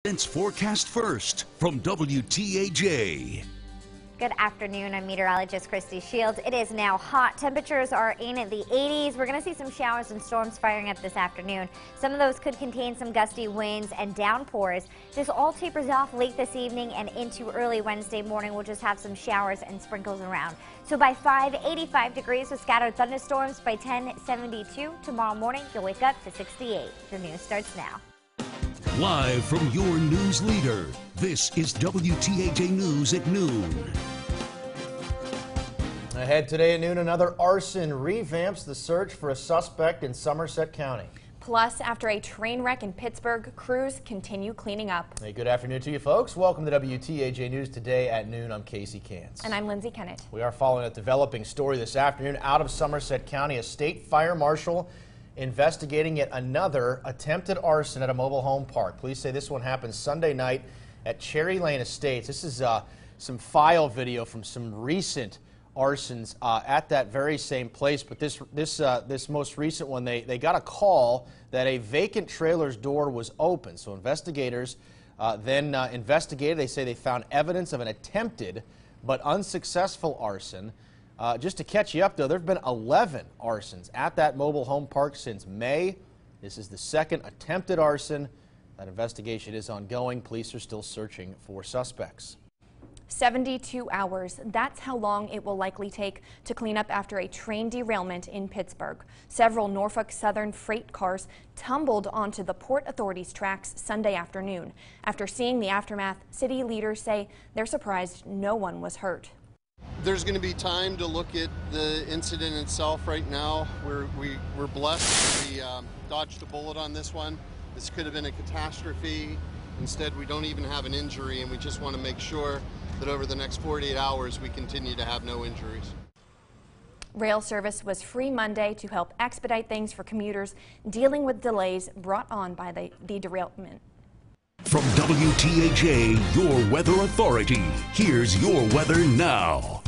Events forecast first from WTAJ. Good afternoon. I'm meteorologist Christy Shields. It is now hot. Temperatures are in the 80s. We're going to see some showers and storms firing up this afternoon. Some of those could contain some gusty winds and downpours. This all tapers off late this evening and into early Wednesday morning. We'll just have some showers and sprinkles around. So by 5, 85 degrees with scattered thunderstorms. By 10, 72. Tomorrow morning, you'll wake up to 68. The news starts now. Live from your news leader, this is WTAJ News at noon. Ahead today at noon, another arson revamps the search for a suspect in Somerset County. Plus, after a train wreck in Pittsburgh, crews continue cleaning up. Hey, good afternoon to you folks. Welcome to WTAJ News today at noon. I'm Casey Cantz. And I'm Lindsay Kennett. We are following a developing story this afternoon out of Somerset County. A state fire marshal investigating yet another attempted arson at a mobile home park. Police say this one happened Sunday night at Cherry Lane Estates. This is some file video from some recent arsons at that very same place, but this most recent one, they got a call that a vacant trailer's door was open. So investigators then investigated. They say they found evidence of an attempted but unsuccessful arson. Just to catch you up, though, there have been 11 arsons at that mobile home park since May. This is the second attempted arson. That investigation is ongoing. Police are still searching for suspects. 72 hours. That's how long it will likely take to clean up after a train derailment in Pittsburgh. Several Norfolk Southern freight cars tumbled onto the Port Authority's tracks Sunday afternoon. After seeing the aftermath, city leaders say they're surprised no one was hurt. There's going to be time to look at the incident itself right now. We're blessed. We dodged a bullet on this one. This could have been a catastrophe. Instead, we don't even have an injury, and we just want to make sure that over the next 48 hours we continue to have no injuries. Rail service was free Monday to help expedite things for commuters dealing with delays brought on by the derailment. From WTAJ, your weather authority, here's your weather now.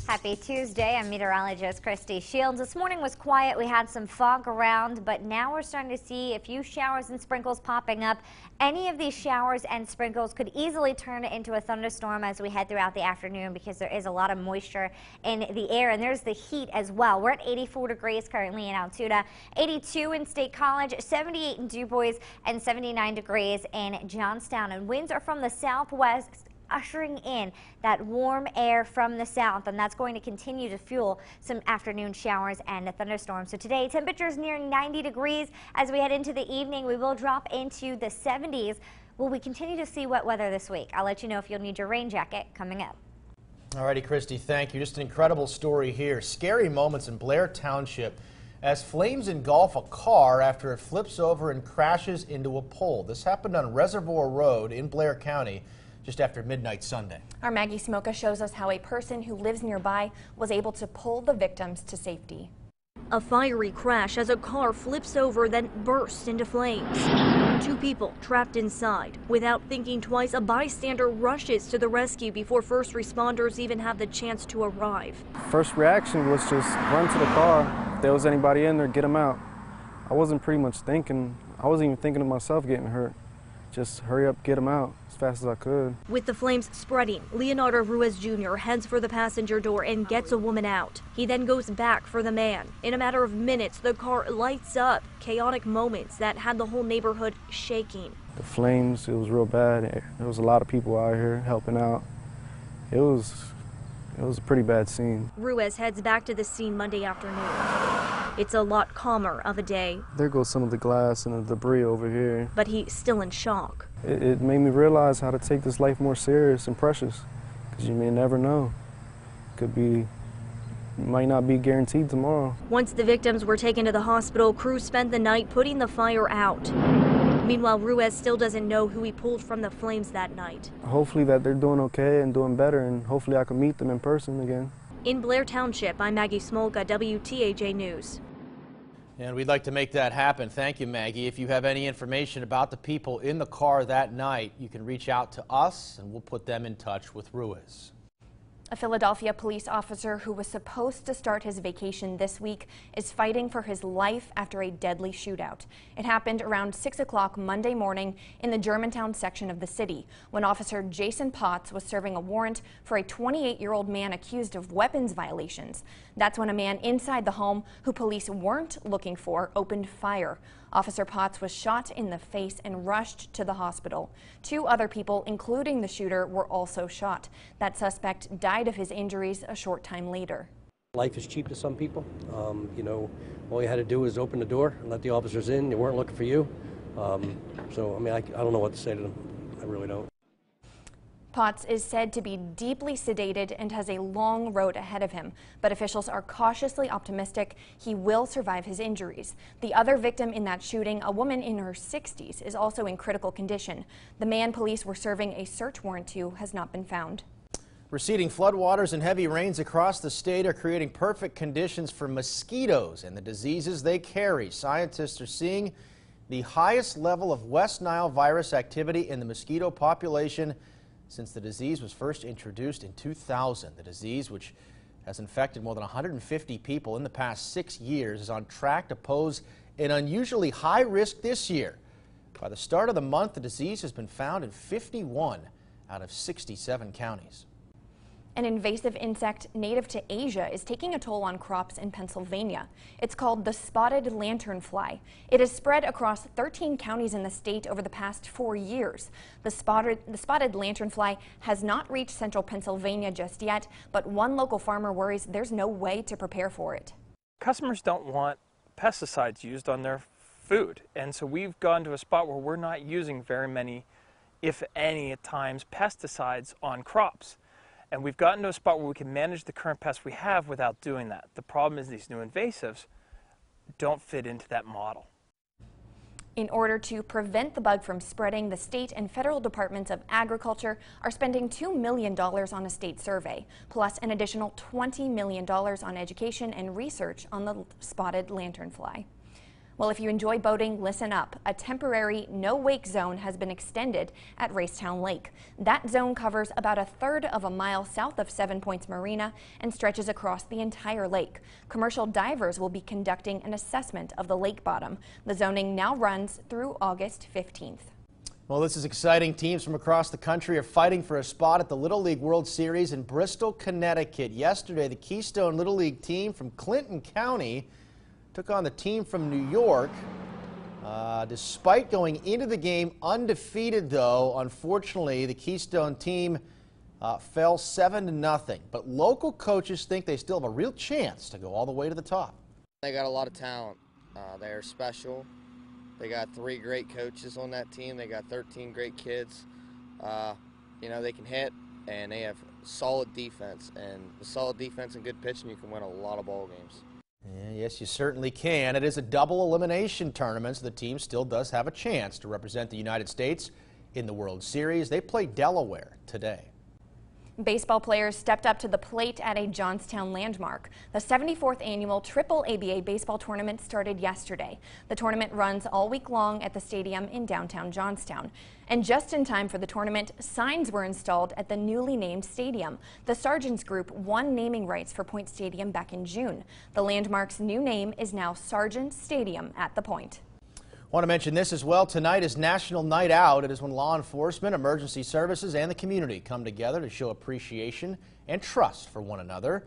Happy Tuesday. I'm meteorologist Christy Shields. This morning was quiet. We had some fog around, but now we're starting to see a few showers and sprinkles popping up. Any of these showers and sprinkles could easily turn into a thunderstorm as we head throughout the afternoon because there is a lot of moisture in the air, and there's the heat as well. We're at 84 degrees currently in Altoona, 82 in State College, 78 in Du Bois, and 79 degrees in Johnstown. And winds are from the southwest, ushering in that warm air from the south, and that's going to continue to fuel some afternoon showers and thunderstorms. So today, temperatures nearing 90 degrees. As we head into the evening, we will drop into the 70s. Will we continue to see wet weather this week? I'll let you know if you'll need your rain jacket coming up. Alrighty, Christy, thank you. Just an incredible story here. Scary moments in Blair Township as flames engulf a car after it flips over and crashes into a pole. This happened on Reservoir Road in Blair County just after midnight Sunday. Our Maggie Smoka shows us how a person who lives nearby was able to pull the victims to safety. A fiery crash as a car flips over, then bursts into flames. Two people trapped inside. Without thinking twice, a bystander rushes to the rescue before first responders even have the chance to arrive. First reaction was just run to the car. If there was anybody in there, get them out. I wasn't pretty much thinking. I wasn't even thinking of myself getting hurt. Just hurry up, get them out as fast as I could. With the flames spreading, Leonardo Ruiz Jr. heads for the passenger door and gets a woman out. He then goes back for the man. In a matter of minutes, the car lights up. Chaotic moments that had the whole neighborhood shaking. The flames, it was real bad. There was a lot of people out here helping out. It was a pretty bad scene. Ruiz heads back to the scene Monday afternoon. It's a lot calmer of a day. There goes some of the glass and the debris over here. But he's still in shock. It made me realize how to take this life more serious and precious, because you may never know. Might not be guaranteed tomorrow. Once the victims were taken to the hospital, crews spent the night putting the fire out. Meanwhile, Ruiz still doesn't know who he pulled from the flames that night. Hopefully that they're doing okay and doing better, and hopefully I can meet them in person again. In Blair Township, I'm Maggie Smolka, WTAJ News. And we'd like to make that happen. Thank you, Maggie. If you have any information about the people in the car that night, you can reach out to us and we'll put them in touch with Ruiz. A Philadelphia police officer who was supposed to start his vacation this week is fighting for his life after a deadly shootout. It happened around 6 o'clock Monday morning in the Germantown section of the city when Officer Jason Potts was serving a warrant for a 28-year-old man accused of weapons violations. That's when a man inside the home who police weren't looking for opened fire. Officer Potts was shot in the face and rushed to the hospital. 2 other people, including the shooter, were also shot. That suspect died of his injuries a short time later. Life is cheap to some people. You know, all you had to do was open the door and let the officers in. They weren't looking for you. So, I mean, I don't know what to say to them. I really don't. Potts is said to be deeply sedated and has a long road ahead of him, but officials are cautiously optimistic he will survive his injuries. The other victim in that shooting, a woman in her 60s, is also in critical condition. The man police were serving a search warrant to has not been found. Receding floodwaters and heavy rains across the state are creating perfect conditions for mosquitoes and the diseases they carry. Scientists are seeing the highest level of West Nile virus activity in the mosquito population since the disease was first introduced in 2000. The disease, which has infected more than 150 people in the past 6 years, is on track to pose an unusually high risk this year. By the start of the month, the disease has been found in 51 out of 67 counties. An invasive insect native to Asia is taking a toll on crops in Pennsylvania. It's called the spotted lanternfly. It has spread across 13 counties in the state over the past 4 years. The spotted lanternfly has not reached central Pennsylvania just yet, but one local farmer worries there's no way to prepare for it. Customers don't want pesticides used on their food, and so we've gone to a spot where we're not using very many, if any at times, pesticides on crops. And we've gotten to a spot where we can manage the current pests we have without doing that. The problem is these new invasives don't fit into that model. In order to prevent the bug from spreading, the state and federal departments of agriculture are spending $2 million on a state survey, plus an additional $20 million on education and research on the spotted lanternfly. Well, if you enjoy boating, listen up. A temporary no-wake zone has been extended at Racetown Lake. That zone covers about 1/3 of a mile south of 7 Points Marina and stretches across the entire lake. Commercial divers will be conducting an assessment of the lake bottom. The zoning now runs through August 15th. Well, this is exciting. Teams from across the country are fighting for a spot at the Little League World Series in Bristol, Connecticut. Yesterday, the Keystone Little League team from Clinton County took on the team from New York. Despite going into the game undefeated, though, unfortunately, the Keystone team fell 7-0. But local coaches think they still have a real chance to go all the way to the top. They got a lot of talent. They are special. They got 3 great coaches on that team. They got 13 great kids. You know, they can hit, and they have solid defense. And with solid defense and good pitching, you can win a lot of ball games. Yes, you certainly can. It is a double elimination tournament, so the team still does have a chance to represent the United States in the World Series. They play Delaware today. Baseball players stepped up to the plate at a Johnstown landmark. The 74th annual Triple ABA baseball tournament started yesterday. The tournament runs all week long at the stadium in downtown Johnstown. And just in time for the tournament, signs were installed at the newly named stadium. The Sargents Group won naming rights for Point Stadium back in June. The landmark's new name is now Sargents Stadium at the Point. I want to mention this as well. Tonight is National Night Out. It is when law enforcement, emergency services, and the community come together to show appreciation and trust for one another.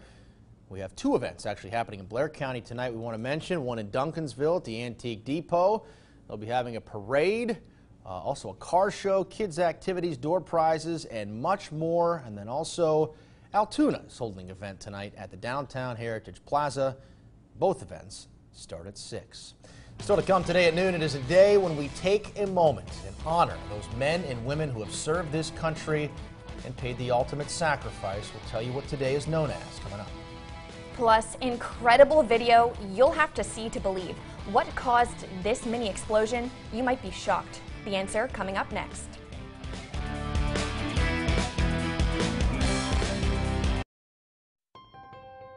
We have 2 events actually happening in Blair County tonight we want to mention. One in Duncansville at the Antique Depot. They'll be having a parade, also a car show, kids activities, door prizes, and much more. And then also Altoona is holding an event tonight at the Downtown Heritage Plaza. Both events start at 6. Still to come today at noon, it is a day when we take a moment and honor those men and women who have served this country and paid the ultimate sacrifice. We'll tell you what today is known as coming up. Plus, incredible video you'll have to see to believe. What caused this mini explosion? You might be shocked. The answer coming up next.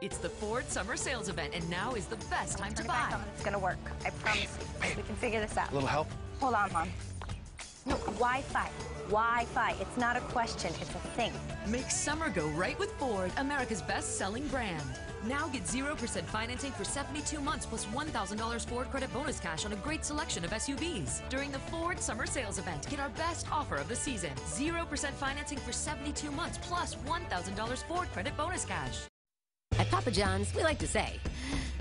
It's the Ford Summer Sales Event, and now is the best time to buy. It's gonna work. I promise you. We can figure this out. A little help? Hold on, Mom. No, Wi-Fi. Wi-Fi. It's not a question, it's a thing. Make summer go right with Ford, America's best-selling brand. Now get 0% financing for 72 months plus $1,000 Ford credit bonus cash on a great selection of SUVs. During the Ford Summer Sales Event, get our best offer of the season. 0% financing for 72 months plus $1,000 Ford credit bonus cash. At Papa John's, we like to say,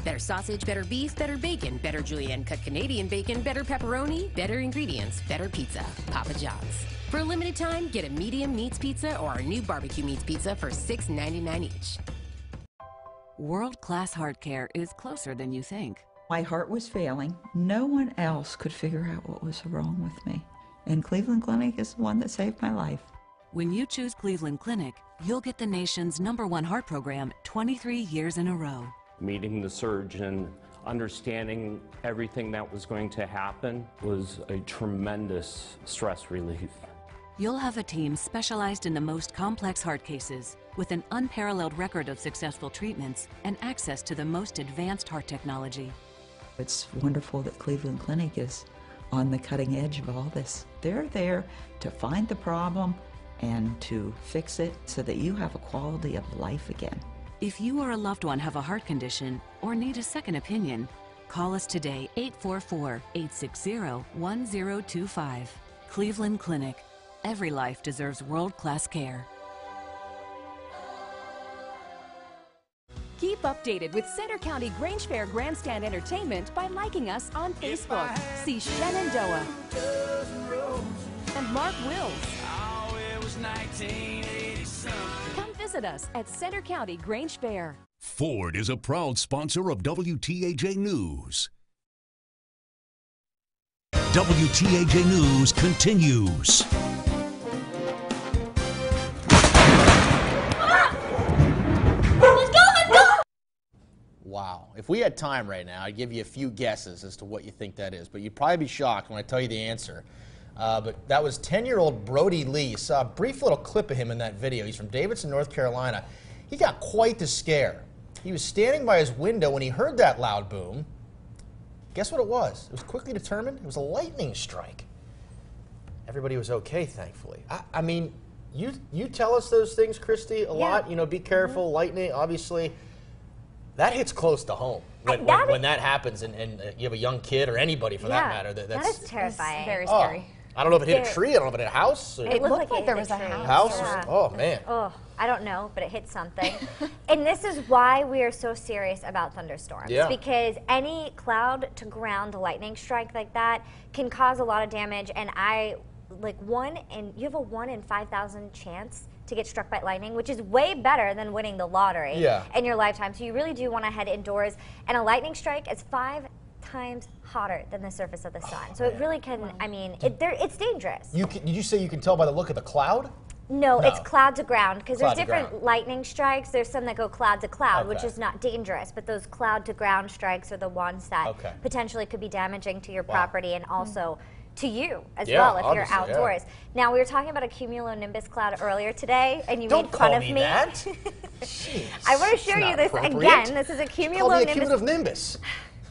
better sausage, better beef, better bacon, better julienne cut Canadian bacon, better pepperoni, better ingredients, better pizza. Papa John's. For a limited time, get a medium meats pizza or our new barbecue meats pizza for $6.99 each. World-class heart care is closer than you think. My heart was failing. No one else could figure out what was wrong with me. And Cleveland Clinic is the one that saved my life. When you choose Cleveland Clinic, you'll get the nation's #1 heart program 23 years in a row. Meeting the surgeon, understanding everything that was going to happen was a tremendous stress relief. You'll have a team specialized in the most complex heart cases, with an unparalleled record of successful treatments and access to the most advanced heart technology. It's wonderful that Cleveland Clinic is on the cutting edge of all this. They're there to find the problem and to fix it so that you have a quality of life again. If you or a loved one have a heart condition or need a second opinion, call us today, 844-860-1025. Cleveland Clinic. Every life deserves world-class care. Keep updated with Center County Grange Fair Grandstand Entertainment by liking us on Facebook. See Shenandoah and Mark Wills. Oh, it was 1980-something. Come visit us at Center County Grange Fair. Ford is a proud sponsor of WTAJ News. WTAJ News continues. Wow. If we had time right now, I'd give you a few guesses as to what you think that is, but you'd probably be shocked when I tell you the answer. But that was 10-year-old Brody Lee. Saw a brief little clip of him in that video. He's from Davidson, North Carolina. He got quite the scare. He was standing by his window when he heard that loud boom. Guess what it was? It was quickly determined. It was a lightning strike. Everybody was okay, thankfully. I mean, you tell us those things, Christy, a lot. You know, be careful. Lightning, obviously. That hits close to home when that happens and you have a young kid or anybody for that matter. That is terrifying. Very scary. I don't know if it hit a tree. I don't know if it hit a house. It looked like there was a house. Yeah. Oh, man. Oh, I don't know, but it hit something. And this is why we are so serious about thunderstorms. Yeah. Because any cloud to ground lightning strike like that can cause a lot of damage. And you have a 1 in 5,000 chance to get struck by lightning, which is way better than winning the lottery in your lifetime. So you really do want to head indoors. And a lightning strike is 5 times hotter than the surface of the sun. So it really can, I mean, it's dangerous. Did you say you can tell by the look of the cloud? No, it's cloud to ground, because there's different lightning strikes. There's some that go cloud to cloud, which is not dangerous, but those cloud to ground strikes are the ones that potentially could be damaging to your property and also to you as well if you're outdoors. Now, we were talking about a cumulonimbus cloud earlier today, and you made fun of me. That. I want to show you this again. This is a cumulonimbus. Nimbus.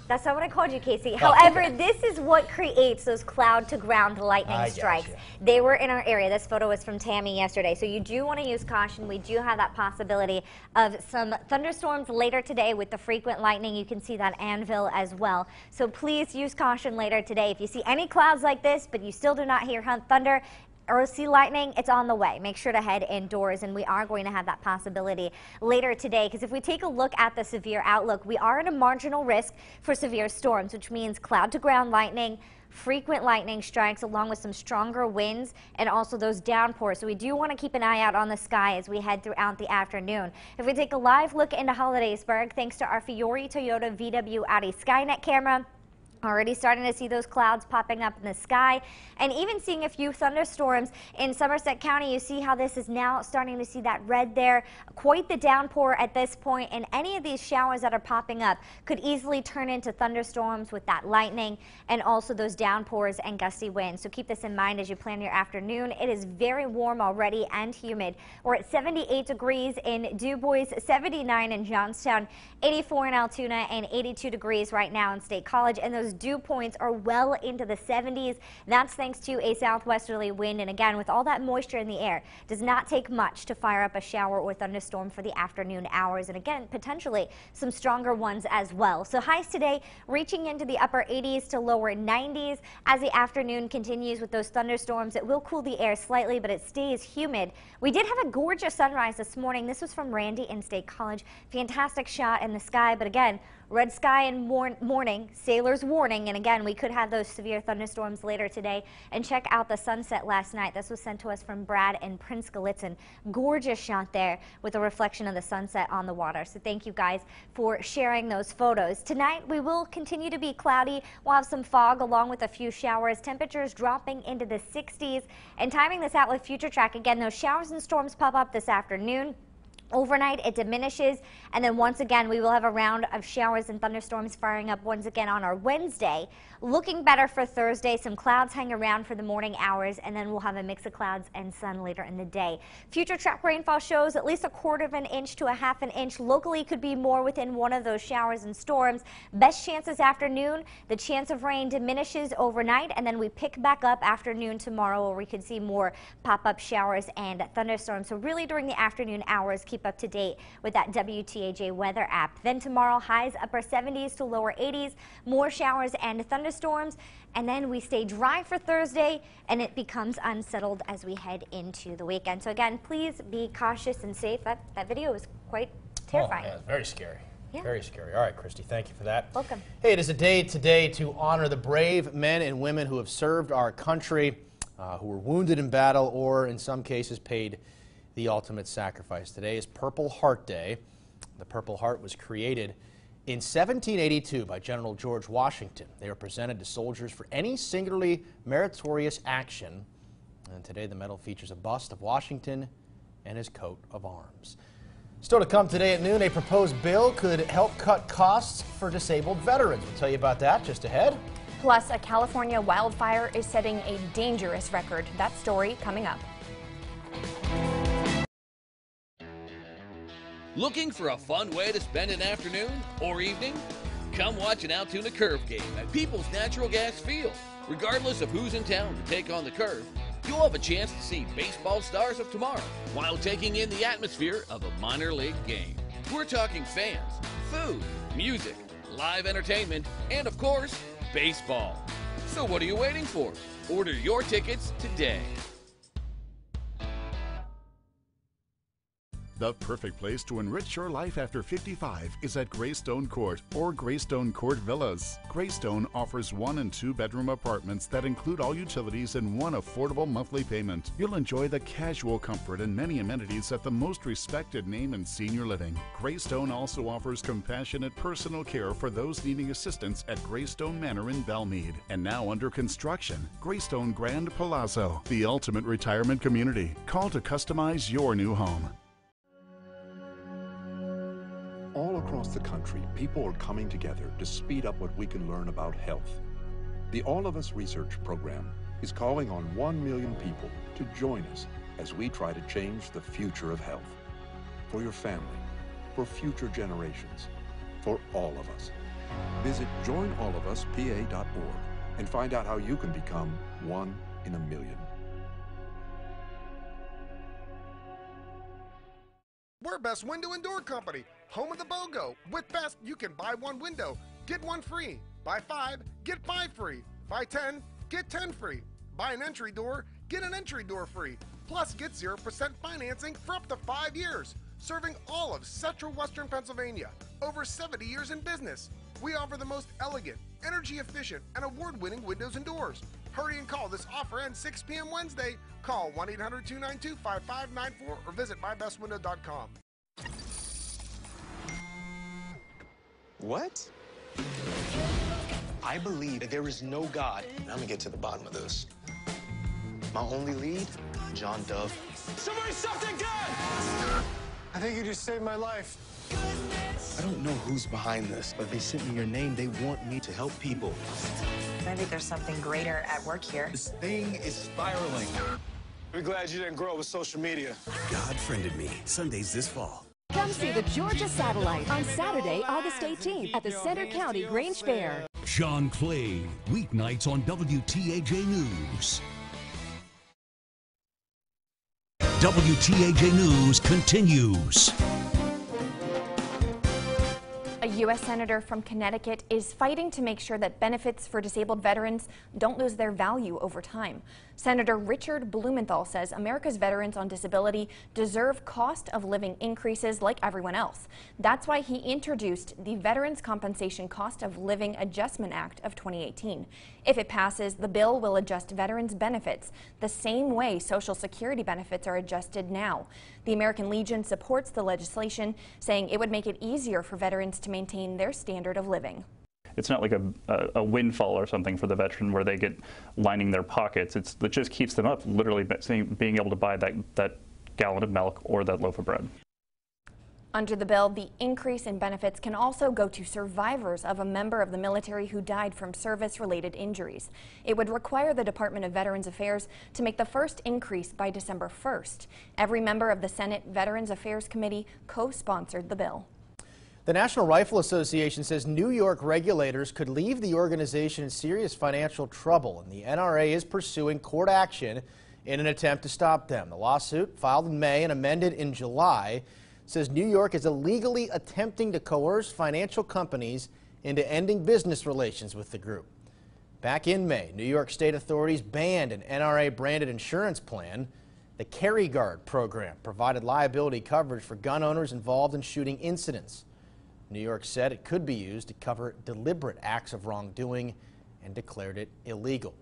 That's not what I called you, Casey. However, this is what creates those cloud-to-ground lightning strikes. They were in our area. This photo was from Tammy yesterday. So you do want to use caution. We do have that possibility of some thunderstorms later today with the frequent lightning. You can see that anvil as well. So please use caution later today. If you see any clouds like this, but you still do not hear thunder, or see lightning, it's on the way. Make sure to head indoors, and we are going to have that possibility later today, because if we take a look at the severe outlook, we are at a marginal risk for severe storms, which means cloud to ground lightning, frequent lightning strikes, along with some stronger winds and also those downpours. So we do want to keep an eye out on the sky as we head throughout the afternoon. If we take a live look into Hollidaysburg, thanks to our Fiore Toyota VW Audi Skynet camera, already starting to see those clouds popping up in the sky, and even seeing a few thunderstorms in Somerset County. You see how this is now starting to see that red there. Quite the downpour at this point, and any of these showers that are popping up could easily turn into thunderstorms with that lightning and also those downpours and gusty winds. So keep this in mind as you plan your afternoon. It is very warm already and humid. We're at 78 degrees in Du Bois, 79 in Johnstown, 84 in Altoona, and 82 degrees right now in State College. And those those dew points are well into the 70s. That's thanks to a southwesterly wind. And again, with all that moisture in the air, does not take much to fire up a shower or thunderstorm for the afternoon hours. And again, potentially some stronger ones as well. So highs today reaching into the upper 80s to lower 90s. As the afternoon continues with those thunderstorms, it will cool the air slightly, but it stays humid. We did have a gorgeous sunrise this morning. This was from Randy in State College. Fantastic shot in the sky, but again, red sky and morning, sailor's warning. And again, we could have those severe thunderstorms later today. And check out the sunset last night. This was sent to us from Brad and Prince Gallitzin. Gorgeous shot there with a reflection of the sunset on the water. So thank you guys for sharing those photos. Tonight, we will continue to be cloudy. We'll have some fog along with a few showers. Temperatures dropping into the 60s. And timing this out with Future Track, again, those showers and storms pop up this afternoon. Overnight, it diminishes, and then once again, we will have a round of showers and thunderstorms firing up once again on our Wednesday. Looking better for Thursday. Some clouds hang around for the morning hours, and then we'll have a mix of clouds and sun later in the day. Future track rainfall shows at least 1/4 of an inch to 1/2 inch. Locally, could be more within one of those showers and storms. Best chance this afternoon. The chance of rain diminishes overnight, and then we pick back up afternoon tomorrow, where we could see more pop-up showers and thunderstorms. So really, during the afternoon hours, keep up to date with that WTAJ weather app. Then tomorrow, highs upper 70s to lower 80s, more showers and thunderstorms, and then we stay dry for Thursday, and it becomes unsettled as we head into the weekend. So again, please be cautious and safe. That video was quite terrifying. Oh, yeah, very scary. Yeah. Very scary. All right, Christy, thank you for that. Welcome. Hey, it is a day today to honor the brave men and women who have served our country, who were wounded in battle, or in some cases paid the ultimate sacrifice. Today is Purple Heart Day. The Purple Heart was created in 1782 by General George Washington. They were presented to soldiers for any singularly meritorious action. And today the medal features a bust of Washington and his coat of arms. Still to come today at noon, a proposed bill could help cut costs for disabled veterans. We'll tell you about that just ahead. Plus, a California wildfire is setting a dangerous record. That story coming up. Looking for a fun way to spend an afternoon or evening? Come watch an Altoona Curve game at People's Natural Gas Field. Regardless of who's in town to take on the Curve, you'll have a chance to see baseball stars of tomorrow while taking in the atmosphere of a minor league game. We're talking fans, food, music, live entertainment, and of course, baseball. So what are you waiting for? Order your tickets today. The perfect place to enrich your life after 55 is at Greystone Court or Greystone Court Villas. Greystone offers 1- and 2-bedroom apartments that include all utilities and one affordable monthly payment. You'll enjoy the casual comfort and many amenities at the most respected name in senior living. Greystone also offers compassionate personal care for those needing assistance at Greystone Manor in Belmead. And now under construction, Greystone Grand Palazzo, the ultimate retirement community. Call to customize your new home. All across the country, people are coming together to speed up what we can learn about health. The All of Us Research Program is calling on 1 million people to join us as we try to change the future of health. For your family, for future generations, for all of us. Visit joinallofuspa.org and find out how you can become 1 in a million. We're Best Window and Door Company, home of the BOGO. With Best, you can buy 1 window, get 1 free. Buy 5, get 5 free. Buy 10, get 10 free. Buy an entry door, get an entry door free. Plus, get 0% financing for up to 5 years. Serving all of Central Western Pennsylvania. Over 70 years in business. We offer the most elegant, energy efficient, and award-winning windows and doors. Hurry and call. This offer ends 6 p.m. Wednesday. Call 1-800-292-5594 or visit mybestwindow.com. What? I believe that there is no God. I'm gonna get to the bottom of this. My only lead, John Dove. Somebody, something good! I think you just saved my life. I don't know who's behind this, but they sent me your name. They want me to help people. Maybe there's something greater at work here. This thing is spiraling. We're glad you didn't grow up with social media. God Friended Me, Sundays this fall. Come see the Georgia Satellite on Saturday, August 18th at the Center County Grange Fair. John Clay, weeknights on WTAJ News. WTAJ News continues. A U.S. Senator from Connecticut is fighting to make sure that benefits for disabled veterans don't lose their value over time. Senator Richard Blumenthal says America's veterans on disability deserve cost of living increases like everyone else. That's why he introduced the Veterans Compensation Cost of Living Adjustment Act of 2018. If it passes, the bill will adjust veterans' benefits the same way Social Security benefits are adjusted now. The American Legion supports the legislation, saying it would make it easier for veterans to maintain their standard of living. It's not like a windfall or something for the veteran where they get lining their pockets. It just keeps them up, literally being able to buy that gallon of milk or that loaf of bread. Under the bill, the increase in benefits can also go to survivors of a member of the military who died from service-related injuries. It would require the Department of Veterans Affairs to make the first increase by December 1st. Every member of the Senate Veterans Affairs Committee co-sponsored the bill. The National Rifle Association says New York regulators could leave the organization in serious financial trouble, and the NRA is pursuing court action in an attempt to stop them. The lawsuit, filed in May and amended in July, says New York is illegally attempting to coerce financial companies into ending business relations with the group. Back in May, New York state authorities banned an NRA-branded insurance plan. The Carry Guard program provided liability coverage for gun owners involved in shooting incidents. New York said it could be used to cover deliberate acts of wrongdoing and declared it illegal.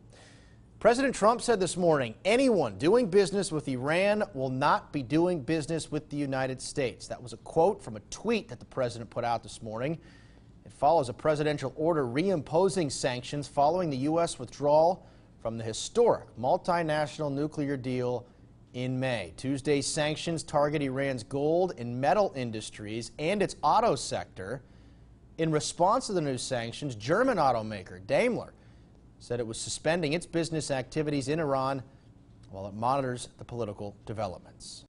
President Trump said this morning, anyone doing business with Iran will not be doing business with the United States. That was a quote from a tweet that the president put out this morning. It follows a presidential order reimposing sanctions following the U.S. withdrawal from the historic multinational nuclear deal in May. Tuesday's sanctions target Iran's gold and metal industries and its auto sector. In response to the new sanctions, German automaker Daimler said it was suspending its business activities in Iran while it monitors the political developments.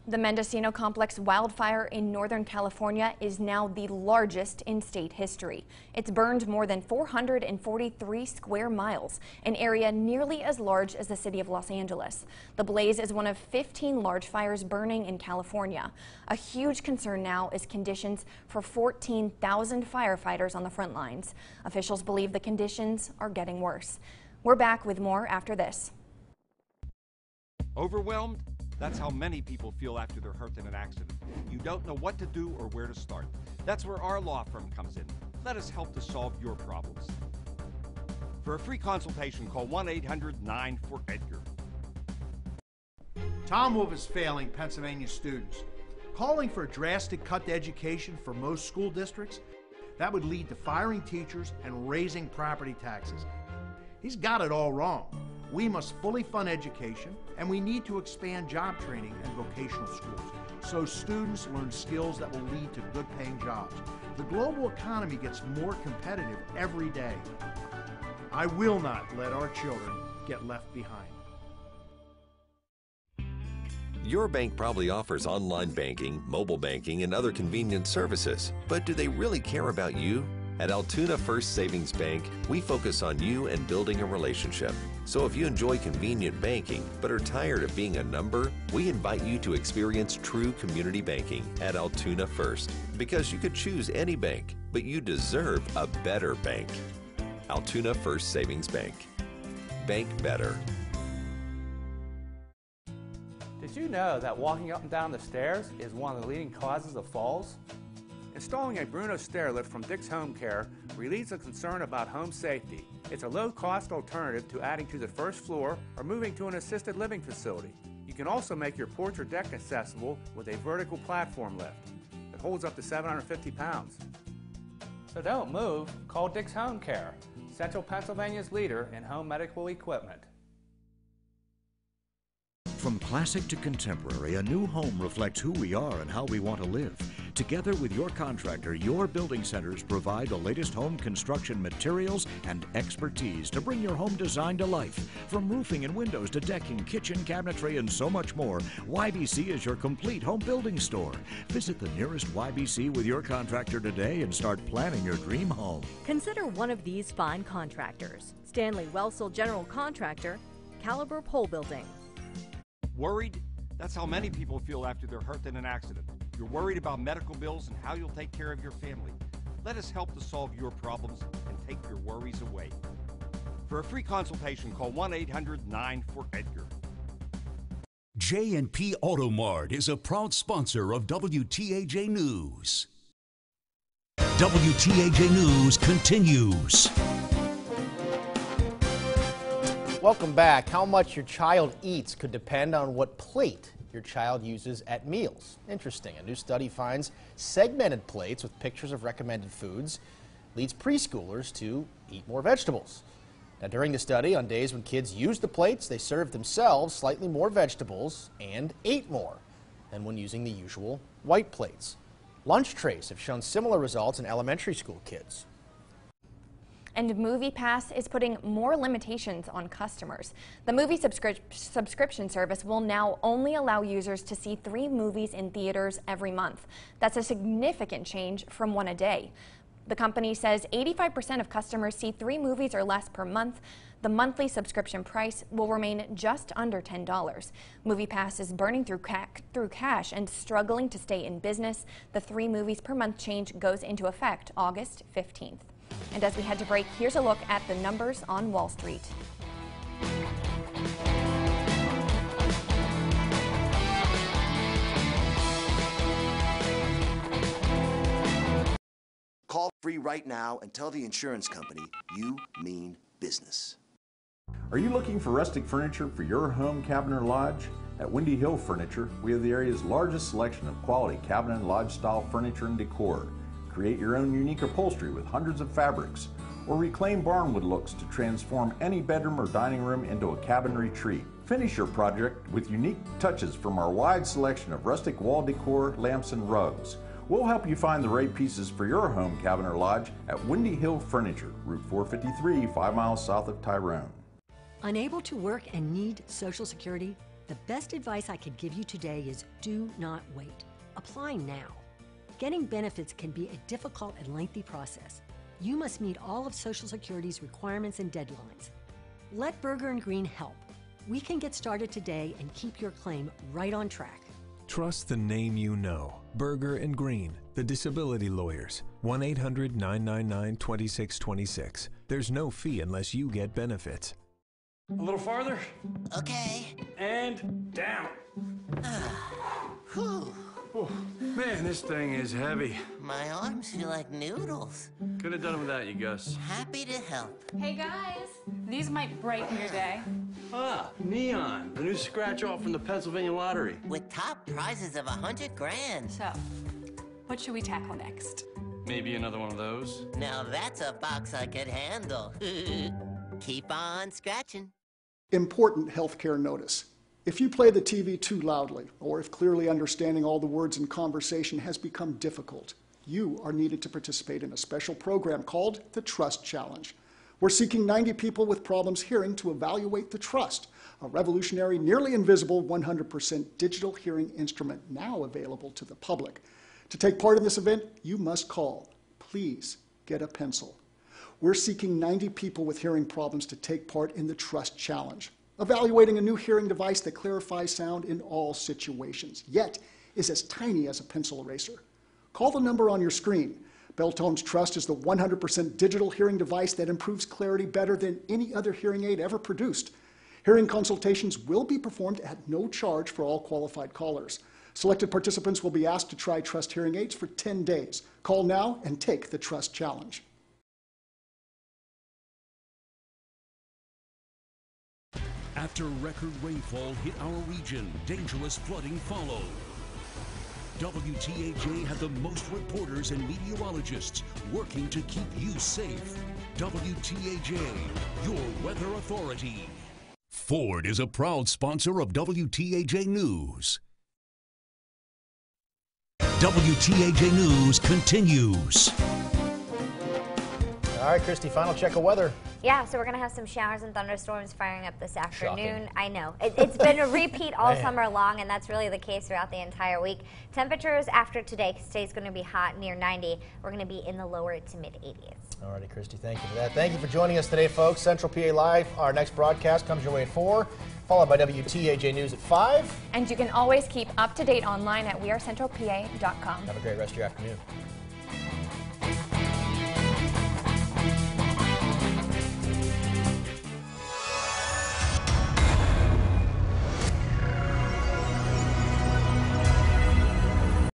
The Mendocino Complex wildfire in Northern California is now the largest in state history. It's burned more than 443 square miles, an area nearly as large as the city of Los Angeles. The blaze is one of 15 large fires burning in California. A huge concern now is conditions for 14,000 firefighters on the front lines. Officials believe the conditions are getting worse. We're back with more after this. Overwhelmed? That's how many people feel after they're hurt in an accident. You don't know what to do or where to start. That's where our law firm comes in. Let us help to solve your problems. For a free consultation, call 1-800-9-4-EDGAR. Tom Wolf is failing Pennsylvania students. Calling for a drastic cut to education for most school districts, that would lead to firing teachers and raising property taxes. He's got it all wrong. We must fully fund education, and we need to expand job training and vocational schools so students learn skills that will lead to good-paying jobs. The global economy gets more competitive every day. I will not let our children get left behind. Your bank probably offers online banking, mobile banking, and other convenient services, but do they really care about you? At Altoona First Savings Bank, we focus on you and building a relationship. So if you enjoy convenient banking but are tired of being a number, we invite you to experience true community banking at Altoona First. Because you could choose any bank, but you deserve a better bank. Altoona First Savings Bank. Bank better. Did you know that walking up and down the stairs is one of the leading causes of falls? Installing a Bruno stair lift from Dick's Home Care relieves the concern about home safety. It's a low-cost alternative to adding to the first floor or moving to an assisted living facility. You can also make your porch or deck accessible with a vertical platform lift that holds up to 750 pounds. So don't move, call Dick's Home Care, Central Pennsylvania's leader in home medical equipment. From classic to contemporary, a new home reflects who we are and how we want to live. Together with your contractor, your building centers provide the latest home construction materials and expertise to bring your home design to life. From roofing and windows to decking, kitchen, cabinetry, and so much more, YBC is your complete home building store. Visit the nearest YBC with your contractor today and start planning your dream home. Consider one of these fine contractors. Stanley Welsel General Contractor, Caliber Pole Building. Worried? That's how many people feel after they're hurt in an accident. You're worried about medical bills and how you'll take care of your family. Let us help to solve your problems and take your worries away. For a free consultation, call 1-800-9-4-EDGAR. J&P Auto Mart is a proud sponsor of WTAJ News. WTAJ News continues. Welcome back. How much your child eats could depend on what plate your child uses at meals. Interesting. A new study finds segmented plates with pictures of recommended foods leads preschoolers to eat more vegetables. Now, during the study, on days when kids used the plates, they served themselves slightly more vegetables and ate more than when using the usual white plates. Lunch trays have shown similar results in elementary school kids. And MoviePass is putting more limitations on customers. The movie subscription service will now only allow users to see 3 movies in theaters every month. That's a significant change from 1 a day. The company says 85% of customers see 3 movies or less per month. The monthly subscription price will remain just under $10. MoviePass is burning through cash and struggling to stay in business. The 3 movies per month change goes into effect August 15th. And as we head to break, here's a look at the numbers on Wall Street. Call free right now and tell the insurance company you mean business. Are you looking for rustic furniture for your home, cabin, or lodge? At Windy Hill Furniture, we have the area's largest selection of quality cabin and lodge style furniture and decor. Create your own unique upholstery with hundreds of fabrics, or reclaim barnwood looks to transform any bedroom or dining room into a cabin retreat. Finish your project with unique touches from our wide selection of rustic wall decor, lamps, and rugs. We'll help you find the right pieces for your home, cabin, or lodge at Windy Hill Furniture, Route 453, 5 miles south of Tyrone. Unable to work and need Social Security? The best advice I could give you today is do not wait. Apply now. Getting benefits can be a difficult and lengthy process. You must meet all of Social Security's requirements and deadlines. Let Berger & Green help. We can get started today and keep your claim right on track. Trust the name you know. Berger & Green, the disability lawyers. 1-800-999-2626. There's no fee unless you get benefits. A little farther. Okay. And down. Whew. Oh, man, this thing is heavy. My arms feel like noodles. Could have done without you, Gus. Happy to help. Hey guys, these might brighten your day. Ah, Neon, the new scratch-off from the Pennsylvania Lottery. With top prizes of $100 grand. So, what should we tackle next? Maybe another one of those. Now that's a box I could handle. Keep on scratching. Important healthcare notice. If you play the TV too loudly, or if clearly understanding all the words in conversation has become difficult, you are needed to participate in a special program called the Trust Challenge. We're seeking 90 people with problems hearing to evaluate the Trust, a revolutionary, nearly invisible 100% digital hearing instrument now available to the public. To take part in this event, you must call. Please get a pencil. We're seeking 90 people with hearing problems to take part in the Trust Challenge, evaluating a new hearing device that clarifies sound in all situations, yet is as tiny as a pencil eraser. Call the number on your screen. Beltone's Trust is the 100% digital hearing device that improves clarity better than any other hearing aid ever produced. Hearing consultations will be performed at no charge for all qualified callers. Selected participants will be asked to try Trust hearing aids for 10 days. Call now and take the Trust Challenge. After record rainfall hit our region, dangerous flooding followed. WTAJ had the most reporters and meteorologists working to keep you safe. WTAJ, your weather authority. Ford is a proud sponsor of WTAJ News. WTAJ News continues. All right, Christy, final check of weather. Yeah, so we're going to have some showers and thunderstorms firing up this afternoon. Shocking. I know. It's been a repeat all summer long, and that's really the case throughout the entire week. Temperatures after today stays going to be hot, near 90. We're going to be in the lower to mid-80s. All righty, Christy, thank you for that. Thank you for joining us today, folks. Central PA Live, our next broadcast comes your way at 4, followed by WTAJ News at 5. And you can always keep up to date online at wearecentralpa.com. Have a great rest of your afternoon.